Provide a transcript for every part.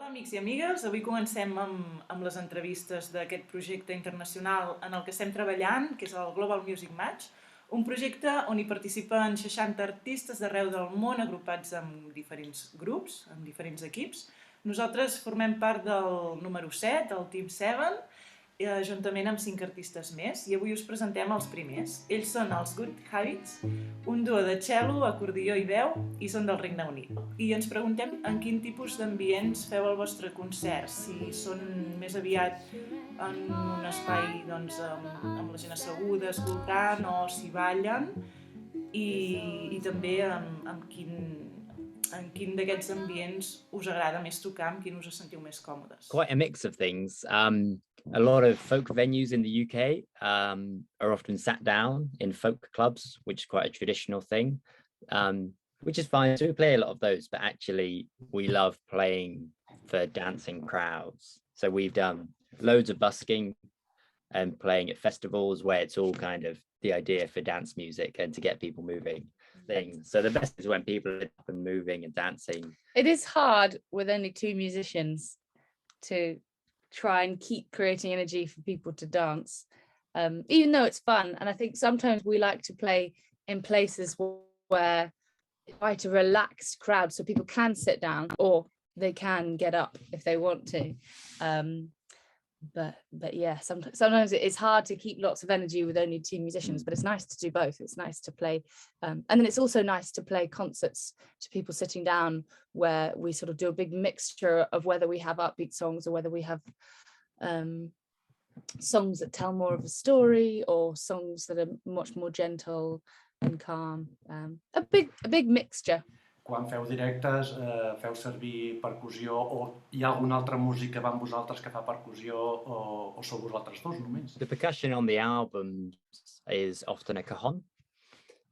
Hola, amics i amigues. Avui comencem amb les entrevistes d'aquest projecte internacional en el que estem treballant, que és el Global Music Match, un projecte on hi participen 60 artistes d'arreu del món agrupats en diferents grups, en diferents equips. Nosaltres formem part del número 7, el Team 7, juntament amb 5 artistes més, i avui us presentem els primers. Ells són els Good Habits, un duo de cello, acordió i veu, i són del Regne Unit. I ens preguntem en quin tipus d'ambients feu el vostre concert, si són més aviat en un espai doncs, amb la gent asseguda, escoltant, o si ballen, i també en quin d'aquests ambients us agrada més tocar, en quin us sentiu més còmodes. Quite a mix of things. A lot of folk venues in the UK are often sat down in folk clubs, which is quite a traditional thing, which is fine. So we play a lot of those, but actually we love playing for dancing crowds. So we've done loads of busking and playing at festivals where it's all kind of the idea for dance music and to get people moving things. So the best is when people are up and moving and dancing. It is hard with only two musicians to try and keep creating energy for people to dance, even though it's fun. And I think sometimes we like to play in places where it's quite a relaxed crowd, so people can sit down or they can get up if they want to. But yeah, sometimes it is hard to keep lots of energy with only two musicians, but it's nice to do both. It's nice to play, and then it's also nice to play concerts to people sitting down where we sort of do a big mixture of whether we have upbeat songs or whether we have songs that tell more of a story or songs that are much more gentle and calm. A big mixture. Quan feu directes, feu servir percussió o hi ha algun altre músic que va amb vosaltres que fa percussió o sou vosaltres dos només? The percussion on the album is often a cajon,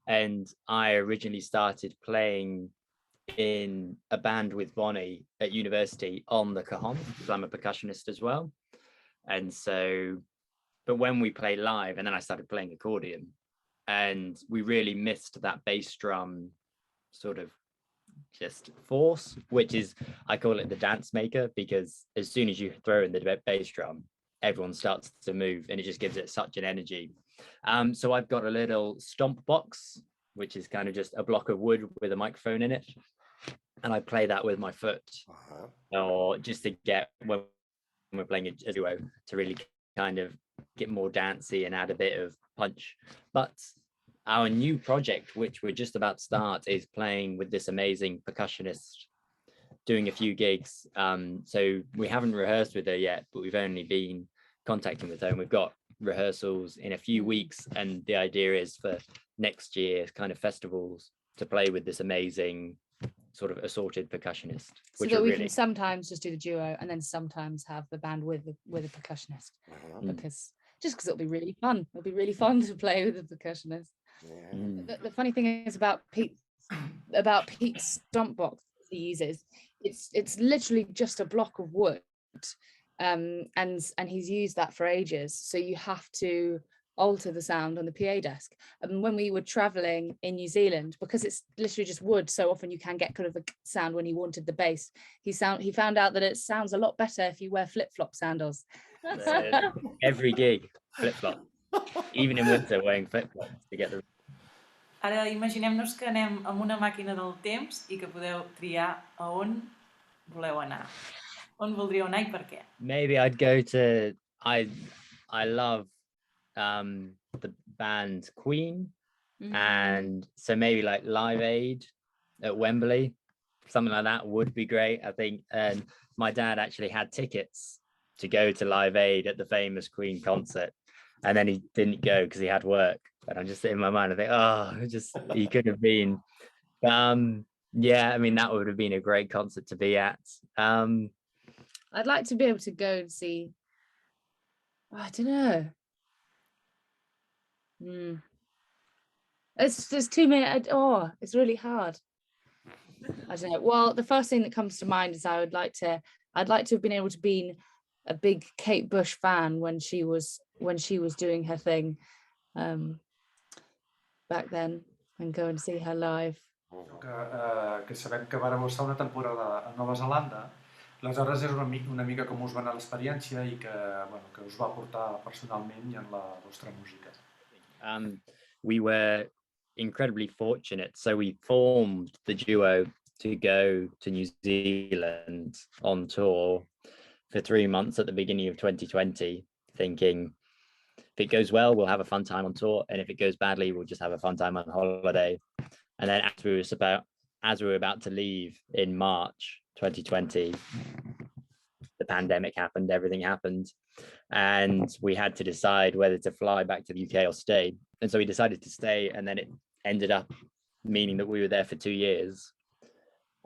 and I originally started playing in a band with Bonnie at university on the cajon because I'm a percussionist as well. And so, but when we play live, and then I started playing accordion, and we really missed that bass drum sort of just force, which is, I call it the dance maker, because as soon as you throw in the bass drum, everyone starts to move and it just gives it such an energy. So I've got a little stomp box, which is kind of just a block of wood with a microphone in it. And I play that with my foot, or just to get, when we're playing a duo, to really kind of get more dancey and add a bit of punch. But our new project, which we're just about to start, is playing with this amazing percussionist, doing a few gigs. So we haven't rehearsed with her yet, but we've only been contacting with her, and we've got rehearsals in a few weeks. And the idea is for next year kind of festivals to play with this amazing sort of assorted percussionist. So that we can sometimes just do the duo and then sometimes have the band with a percussionist, because it'll be really fun. It'll be really fun to play with a percussionist. Yeah. The funny thing is about Pete's stomp box he uses, it's literally just a block of wood, and he's used that for ages. So you have to alter the sound on the PA desk. And when we were traveling in New Zealand, because it's literally just wood, so often you can get kind of a sound when he wanted the bass. He found out that it sounds a lot better if you wear flip-flop sandals. Every gig, flip-flop. Even in winter, wearing flip-flops to get the... Ara imaginem-nos que anem amb una màquina del temps i que podeu triar a on voleu anar. On voldríeu anar i per què? Maybe I'd go to... I love the band Queen, and so maybe like Live Aid at Wembley, something like that would be great, I think. And my dad actually had tickets to go to Live Aid at the famous Queen concert, and then he didn't go because he had work. And I'm just in my mind, I think, he could have been. Yeah, I mean, that would have been a great concert to be at. I'd like to be able to go and see, I don't know. There's too many. It's really hard. I don't know. Well, the first thing that comes to mind is I'd like to have been able to be a big Kate Bush fan when she was doing her thing back then, and go and see her live. Que sabem que vàreu estar una temporada a Nova Zelanda. Aleshores, és una mica com us va anar l'experiència i que us va portar personalment i en la vostra música. We were incredibly fortunate. So we formed the duo to go to New Zealand on tour for 3 months at the beginning of 2020, thinking if it goes well, we'll have a fun time on tour. And if it goes badly, we'll just have a fun time on holiday. And then as we were about to leave in March 2020, the pandemic happened, everything happened. And we had to decide whether to fly back to the UK or stay. And so we decided to stay, and then it ended up meaning that we were there for 2 years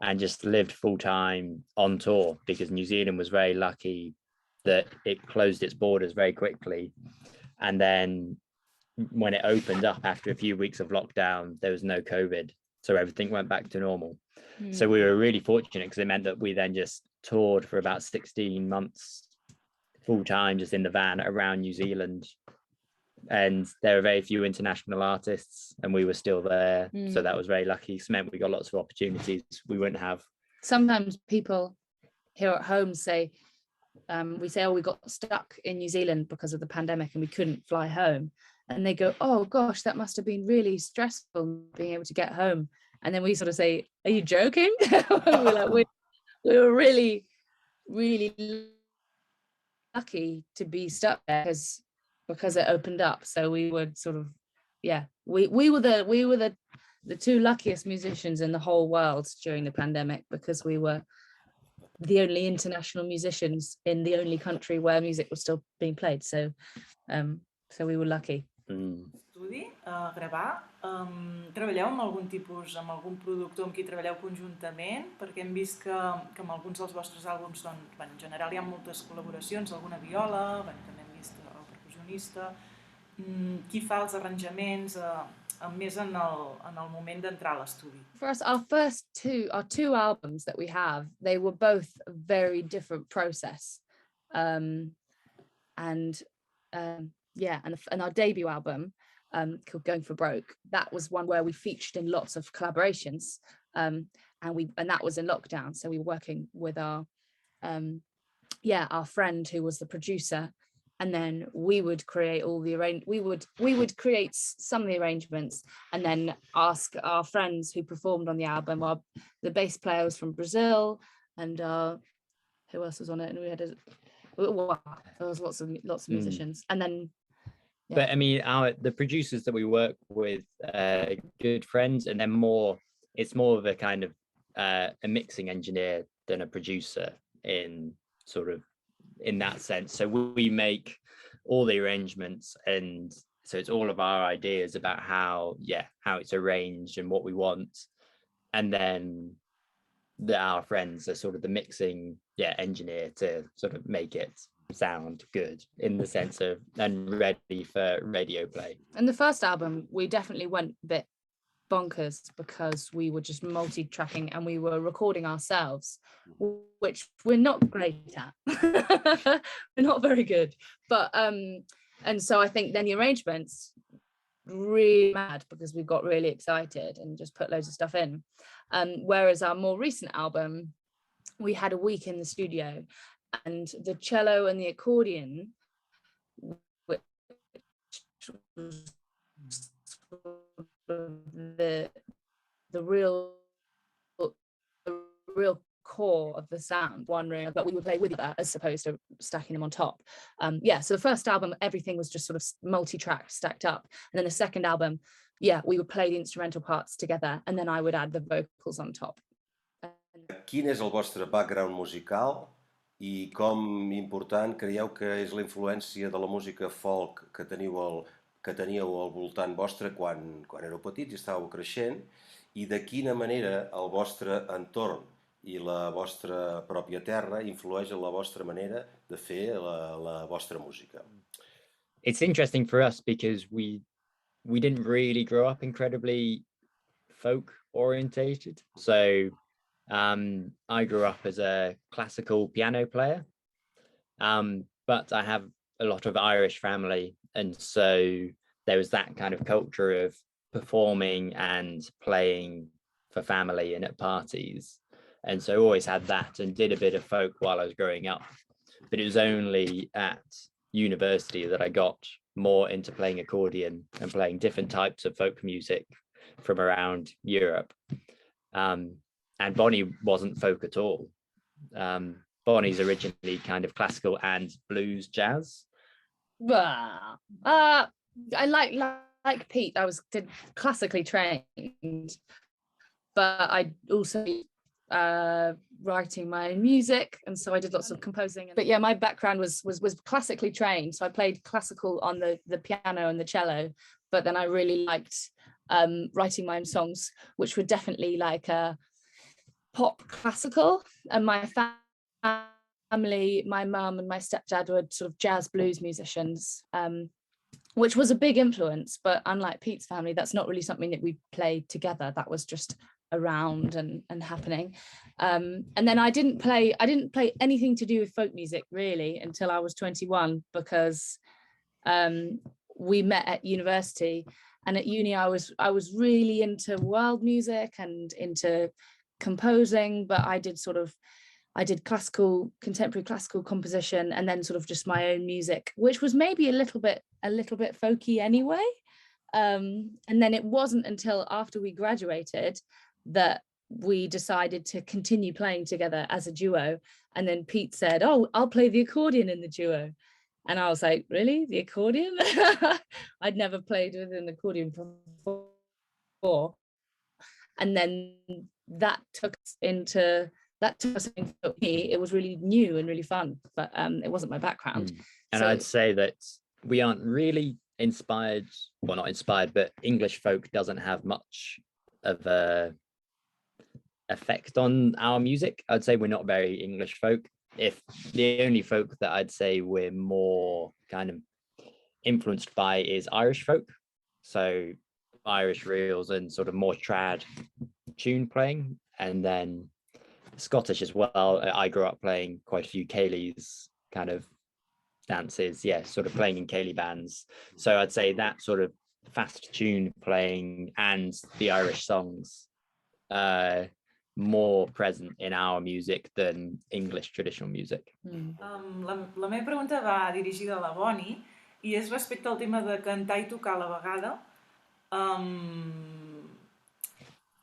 and just lived full time on tour, because New Zealand was very lucky that it closed its borders very quickly. And then when it opened up after a few weeks of lockdown, there was no COVID. So everything went back to normal. So we were really fortunate, because it meant that we then just toured for about 16 months full time, just in the van around New Zealand. And there were very few international artists, and we were still there. So that was very lucky. It meant we got lots of opportunities we wouldn't have. Sometimes people here at home say, we say, oh, we got stuck in New Zealand because of the pandemic and we couldn't fly home. And they go, oh gosh, that must have been really stressful being able to get home. And then we sort of say, are you joking? we were really, really lucky to be stuck there because it opened up. So we would sort of, we were the two luckiest musicians in the whole world during the pandemic, because we were the only international musicians in the only country where music was still being played. So we were lucky. Estudi, gravar, treballeu amb algun productor amb qui treballeu conjuntament? Perquè hem vist que amb alguns dels vostres àlbums, doncs, en general hi ha moltes col·laboracions, alguna viola, també hem vist el percussionista. Qui fa els arranjaments més en el moment d'entrar a l'estudi? For us, our two albums that we have, they were both a very different process. And our debut album, called Going for Broke, that was one where we featured in lots of collaborations, and that was in lockdown. So we were working with our friend who was the producer, and then we would create all the we would create some of the arrangements, and then ask our friends who performed on the album. The bass player was from Brazil, and who else was on it? And we had there was lots of musicians, and then. Yeah. But I mean, the producers that we work with are good friends, and it's more of a kind of a mixing engineer than a producer in that sense. So we make all the arrangements, and so it's all of our ideas about how it's arranged and what we want, and then our friends are sort of the mixing engineer to sort of make it sound good in the sense of and ready for radio play. And the first album, we definitely went a bit bonkers because we were just multi-tracking and we were recording ourselves, which we're not great at. We're not very good, but and so I think then the arrangements really mad because we got really excited and just put loads of stuff in, whereas our more recent album, we had a week in the studio, and the cello and the accordion, which was the real core of the sound, one room, but we would play with that as opposed to stacking them on top. So the first album, everything was just sort of multi-track stacked up, and then the second album, we would play the instrumental parts together, and then I would add the vocals on top. Quin és el vostre background musical i com important creieu que és la influència de la música folk que teníeu al voltant vostre quan éreu petits i estàveu creixent, i de quina manera el vostre entorn i la vostra pròpia terra influeix en la vostra manera de fer la vostra música? It's interesting for us because we didn't really grow up incredibly folk orientated. So I grew up as a classical piano player, but I have a lot of Irish family, and so there was that kind of culture of performing and playing for family and at parties. And so I always had that and did a bit of folk while I was growing up. But it was only at university that I got more into playing accordion and playing different types of folk music from around Europe. And Bonnie wasn't folk at all. Bonnie's originally kind of classical and blues jazz. I like Pete. I was classically trained, but I also writing my own music, and so I did lots of composing. But yeah, my background was classically trained, so I played classical on the piano and the cello. But then I really liked writing my own songs, which were definitely like pop classical. And my family, my mum and my stepdad were sort of jazz blues musicians, which was a big influence. But unlike Pete's family, that's not really something that we played together. That was just around and happening. And then I didn't play anything to do with folk music really until I was 21, because we met at university, and at uni I was really into world music and into composing, but I did contemporary classical composition, and then sort of just my own music, which was maybe a little bit folky anyway. And then it wasn't until after we graduated that we decided to continue playing together as a duo. And then Pete said, "Oh, I'll play the accordion in the duo." And I was like, "Really? The accordion?" I'd never played with an accordion before. And then that took us into me. It was really new and really fun, but it wasn't my background. And so I'd say that we aren't really inspired, well, not inspired, but English folk doesn't have much of a effect on our music. I'd say we're not very English folk. If the only folk that I'd say we're more kind of influenced by is Irish folk, so Irish reels and sort of more trad tune playing, and then Scottish as well. I grew up playing quite a few Céilís kind of dances, sort of playing in Céilí bands. So I'd say that sort of fast tune playing and the Irish songs more present in our music than English traditional music. La meva pregunta va dirigida a la Bonnie i és respecte al tema de cantar i tocar a la vegada.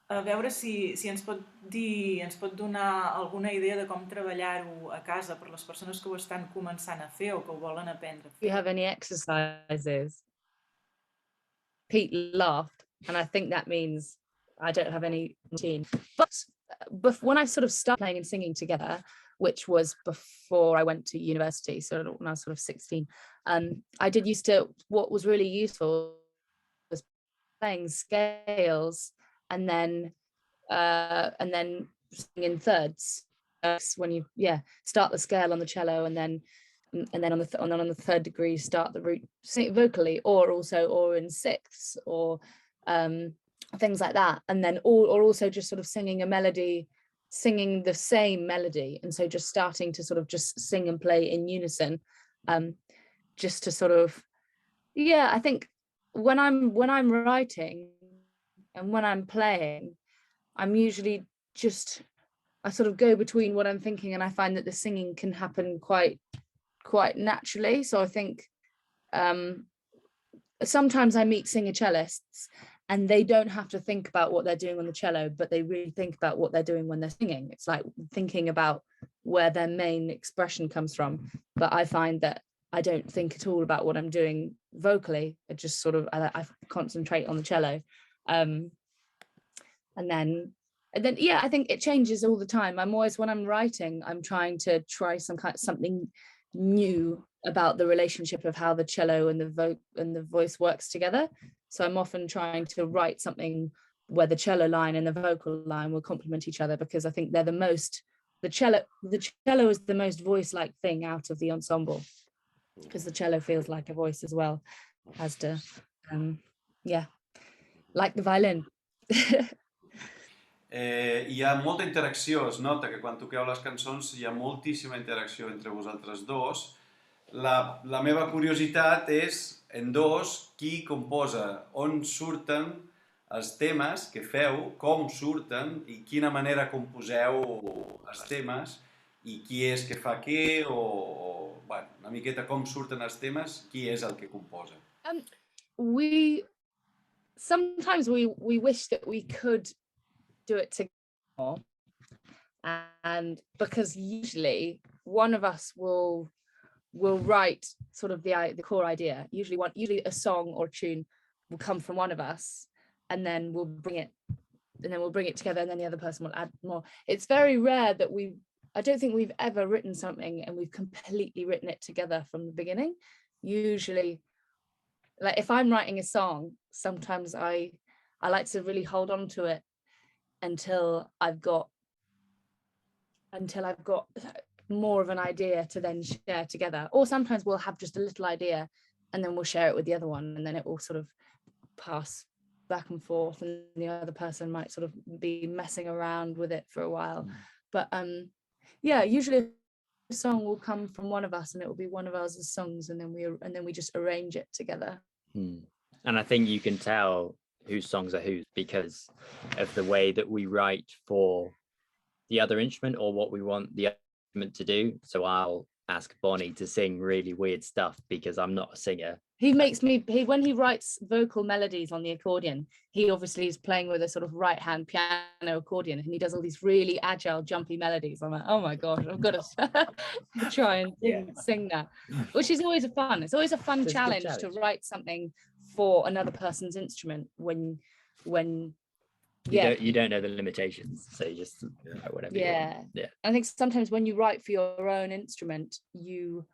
A veure si ens pot donar alguna idea de com treballar-ho a casa per les persones que ho estan començant a fer o que ho volen aprendre. Do you have any exercises? Pete laughed, and I think that means I don't have any routine. But when I sort of started playing and singing together, which was before I went to university, so when I was sort of 16, what was really useful was playing scales and then sing in thirds. When you start the scale on the cello and then on the third degree start the root, sing it vocally, or in sixths, or things like that, and then also just sort of singing the same melody, and so just starting to sort of just sing and play in unison, just to sort of I think when I'm writing and when I'm playing, I'm usually I sort of go between what I'm thinking, and I find that the singing can happen quite naturally. So I think sometimes I meet singer cellists and they don't have to think about what they're doing on the cello, but they really think about what they're doing when they're singing. It's like thinking about where their main expression comes from. But I find that I don't think at all about what I'm doing vocally. I just sort of I concentrate on the cello, and then I think it changes all the time. I'm always, when I'm writing, I'm trying to try something new about the relationship of how the cello and the voice works together. So I'm often trying to write something where the cello line and the vocal line will complement each other, because I think they're the cello is the most voice-like thing out of the ensemble, because the cello feels like a voice as well as to like the violin. Hi ha molta interacció, es nota que quan toqueu les cançons hi ha moltíssima interacció entre vosaltres dos. La meva curiositat és, en dos, qui composa, on surten els temes que feu, com surten i quina manera composeu els temes i qui és que fa què bueno, una miqueta com surten els temes, qui és el que composa. Sometimes we wish that we could do it together, and because usually one of us will write sort of the core idea. Usually a song or tune will come from one of us, and then we'll bring it together, and then the other person will add more. It's very rare that I don't think we've ever written something and we've completely written it together from the beginning. Usually, like if I'm writing a song, sometimes I like to really hold on to it until I've got more of an idea to then share together. Or sometimes we'll have just a little idea and then we'll share it with the other one, and then it will sort of pass back and forth, and the other person might sort of be messing around with it for a while. But yeah, usually a song will come from one of us and it will be one of ours songs, and then we just arrange it together. And I think you can tell whose songs are whose because of the way that we write for the other instrument or what we want the instrument to do. So I'll ask Bonnie to sing really weird stuff because I'm not a singer. When he writes vocal melodies on the accordion, he obviously is playing with a sort of right-hand piano accordion, and he does all these really agile, jumpy melodies. I'm like, oh my gosh, I've got to try and sing that, which is always fun. It's always a fun challenge to write something for another person's instrument when you don't know the limitations, so you just write whatever you want. I think sometimes when you write for your own instrument, you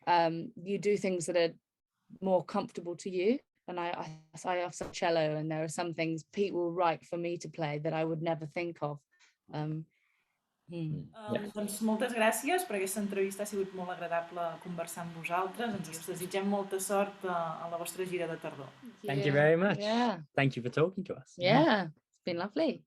do things that are more comfortable to you. And I have some cello, and there are some things Pete will write for me to play that I would never think of. Doncs moltes gràcies per aquesta entrevista, ha sigut molt agradable conversar amb vosaltres. Ens desitgem molta sort a la vostra gira de tardor. Thank you very much. Thank you for talking to us. It's been lovely.